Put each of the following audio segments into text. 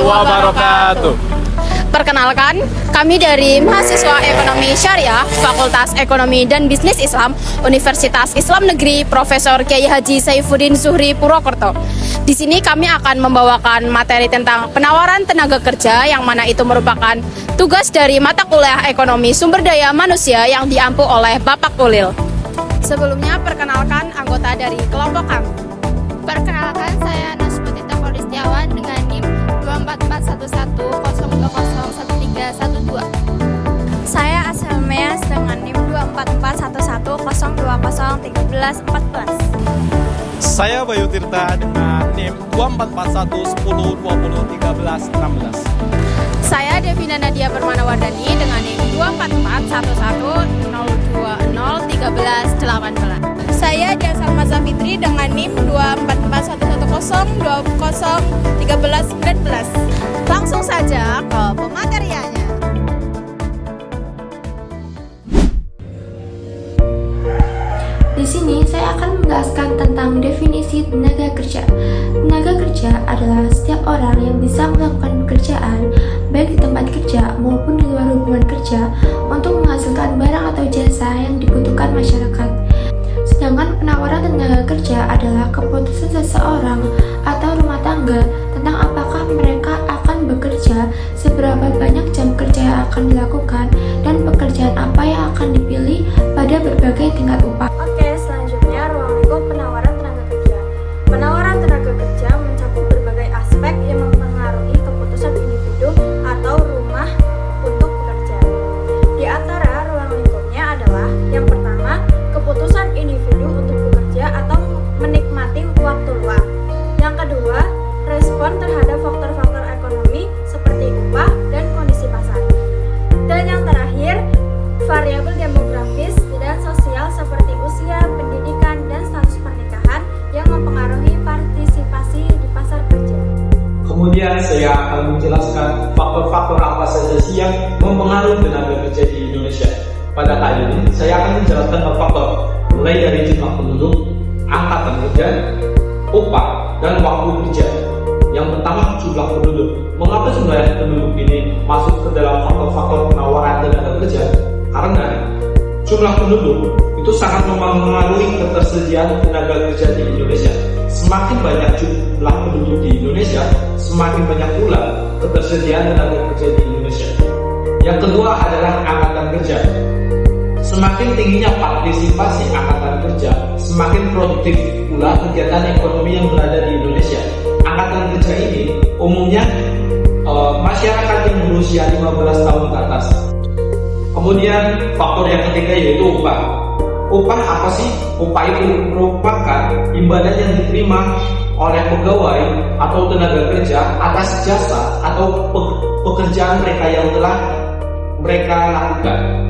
wabarakatuh. Perkenalkan, kami dari mahasiswa Ekonomi Syariah, Fakultas Ekonomi dan Bisnis Islam, Universitas Islam Negeri Profesor Kiai Haji Saifuddin Zuhri Purwokerto. Di sini kami akan membawakan materi tentang penawaran tenaga kerja yang mana itu merupakan tugas dari mata kuliah Ekonomi Sumber Daya Manusia yang diampu oleh Bapak Ulil. Sebelumnya perkenalkan anggota dari kelompok kami. Perkenalkan, saya Nasbutita Polistiawan dengan NIM 2441102001312. Saya Aselmeas dengan NIM 2441102001314. Saya Bayu Tirta dengan NIM 2441110201316. Saya Devina Nadia Permanawardani dengan NIM 2441102001318. Saya Dia Salma Zafitri dengan NIM 2441110201319. Langsung saja ke pemateriannya. Di sini saya akan menjelaskan tentang definisi tenaga kerja. Tenaga kerja adalah setiap orang yang bisa melakukan pekerjaan baik di tempat kerja maupun di luar hubungan kerja untuk menghasilkan barang atau jasa yang dibutuhkan masyarakat. Sedangkan penawaran tenaga kerja adalah keputusan seseorang atau rumah tangga tentang apakah mereka akan bekerja, seberapa banyak jam kerja yang akan dilakukan, dan pekerjaan apa yang akan dipilih pada berbagai tingkat upah. Oke, selanjutnya ruang lingkup penawaran tenaga kerja. Penawaran tenaga kerja mencakup berbagai aspek yang mempengaruhi keputusan individu atau rumah untuk bekerja. Di antara ruang lingkupnya adalah yang pertama, keputusan individu untuk bekerja atau menikmati waktu luang. Yang kedua, respon terhadap faktor-faktor ekonomi seperti upah dan kondisi pasar. Dan yang terakhir, variabel demografis dan sosial seperti usia, pendidikan, dan status pernikahan yang mempengaruhi partisipasi di pasar kerja. Kemudian saya akan menjelaskan faktor-faktor apa saja sih yang mempengaruhi tenaga kerja di Indonesia. Pada kali ini saya akan menjelaskan faktor mulai dari jumlah penduduk, angkatan kerja, upah, dan waktu kerja. Yang pertama, jumlah penduduk. Mengapa jumlah penduduk ini masuk ke dalam faktor-faktor penawaran tenaga kerja? Karena jumlah penduduk itu sangat mempengaruhi ketersediaan tenaga kerja di Indonesia. Semakin banyak jumlah penduduk di Indonesia, semakin banyak pula ketersediaan tenaga kerja di Indonesia. Yang kedua adalah angkatan kerja. Semakin tingginya partisipasi angkatan kerja, semakin produktif pula kegiatan ekonomi yang berada di Indonesia. Angkatan kerja ini umumnya masyarakat yang berusia 15 tahun ke atas. Kemudian faktor yang ketiga yaitu upah. Upah apa sih? Upah itu merupakan imbalan yang diterima oleh pegawai atau tenaga kerja atas jasa atau pekerjaan mereka yang telah mereka lakukan.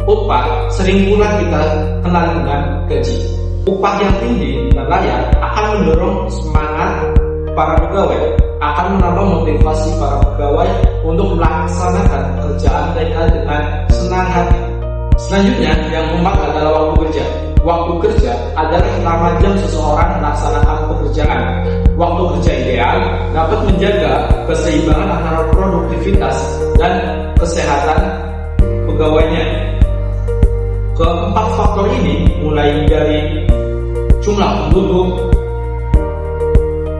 Upah sering pula kita kenal dengan gaji. Upah yang tinggi dan layak akan mendorong semangat para pegawai, akan menambah motivasi para pegawai untuk melaksanakan pekerjaan mereka dengan senang hati. Selanjutnya, yang keempat adalah waktu kerja. Waktu kerja adalah nama jam seseorang melaksanakan pekerjaan. Waktu kerja ideal dapat menjaga keseimbangan antara produktivitas dan kesehatan pegawainya. Keempat faktor ini mulai dari jumlah penduduk,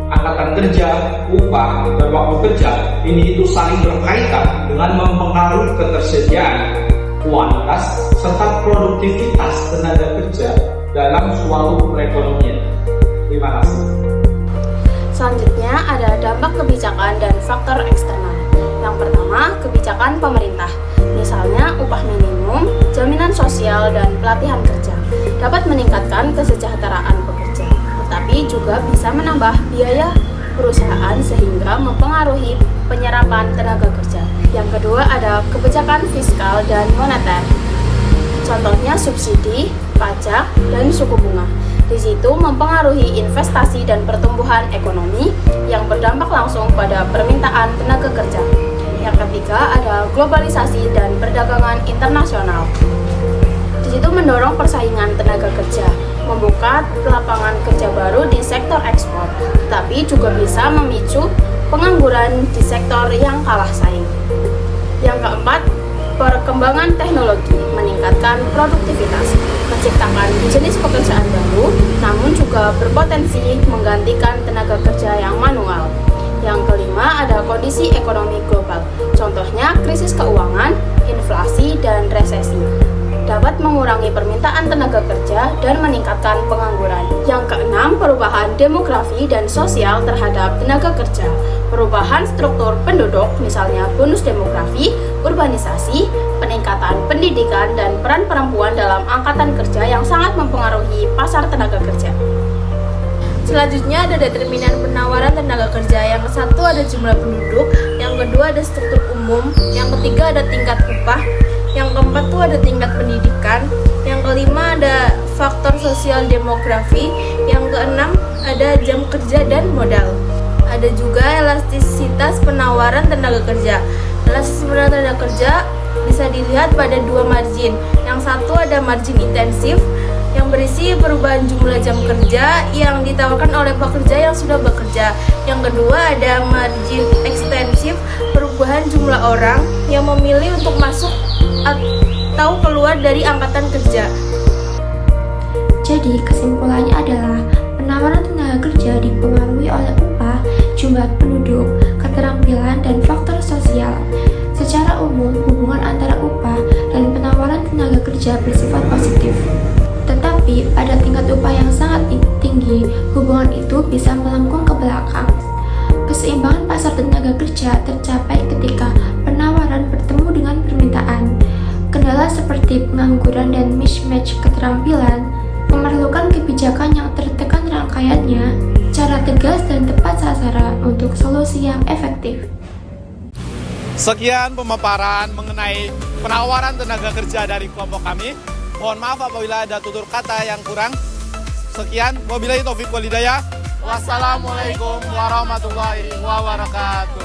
angkatan kerja, upah, dan waktu kerja ini itu saling berkaitan dengan mempengaruhi ketersediaan, kualitas, serta produktivitas tenaga kerja dalam suatu perekonomian. Terima kasih. Selanjutnya ada dampak kebijakan dan faktor eksternal. Yang pertama, kebijakan pemerintah. Misalnya upah minimum, jaminan sosial, dan pelatihan kerja dapat meningkatkan kesejahteraan pekerja, tetapi juga bisa menambah biaya perusahaan sehingga mempengaruhi penyerapan tenaga kerja. Yang kedua ada kebijakan fiskal dan moneter. Contohnya subsidi, pajak, dan suku bunga. Di situ mempengaruhi investasi dan pertumbuhan ekonomi yang berdampak langsung pada permintaan tenaga kerja. Yang ketiga ada globalisasi dan perdagangan internasional. Di situ mendorong persaingan tenaga kerja, membuka lapangan kerja baru di sektor ekspor, tapi juga bisa memicu pengangguran di sektor yang kalah saing. Yang keempat, perkembangan teknologi meningkatkan produktivitas, menciptakan jenis pekerjaan baru, namun juga berpotensi menggantikan tenaga kerja yang manual. Yang kelima, ada kondisi ekonomi global, contohnya krisis keuangan, inflasi, dan resesi. Dapat mengurangi permintaan tenaga kerja dan meningkatkan pengangguran. Yang keenam, perubahan demografi dan sosial terhadap tenaga kerja. Perubahan struktur penduduk, misalnya bonus demografi, urbanisasi, peningkatan pendidikan, dan peran perempuan dalam angkatan kerja yang sangat mempengaruhi pasar tenaga kerja. Selanjutnya ada determinan penawaran tenaga kerja. Yang satu ada jumlah penduduk, yang kedua ada struktur umum, yang ketiga ada tingkat upah, yang keempat tuh ada tingkat pendidikan, yang kelima ada faktor sosial demografi, yang keenam ada jam kerja dan modal. Ada juga elastisitas penawaran tenaga kerja. Elastisitas penawaran tenaga kerja bisa dilihat pada dua margin. Yang satu ada margin intensif yang berisi perubahan jumlah jam kerja yang ditawarkan oleh pekerja yang sudah bekerja. Yang kedua ada margin ekstensif, perubahan jumlah orang yang memilih untuk masuk atau keluar dari angkatan kerja. Jadi kesimpulannya adalah penawaran tenaga kerja dipengaruhi oleh upah, jumlah penduduk, keterampilan, dan faktor sosial. Secara umum, hubungan antara upah dan penawaran tenaga kerja bersifat positif. Tetapi pada tingkat upah yang sangat tinggi, hubungan itu bisa melengkung ke belakang. Keseimbangan pasar tenaga kerja tercapai ketika penawaran bertemu dengan permintaan. Kendala seperti pengangguran dan mismatch keterampilan memerlukan kebijakan yang tertekan rangkaiannya, cara tegas dan tepat sasaran untuk solusi yang efektif. Sekian pemaparan mengenai penawaran tenaga kerja dari kelompok kami. Mohon maaf apabila ada tutur kata yang kurang. Sekian, wabillahi taufiq wal hidayah. Wassalamualaikum warahmatullahi wabarakatuh.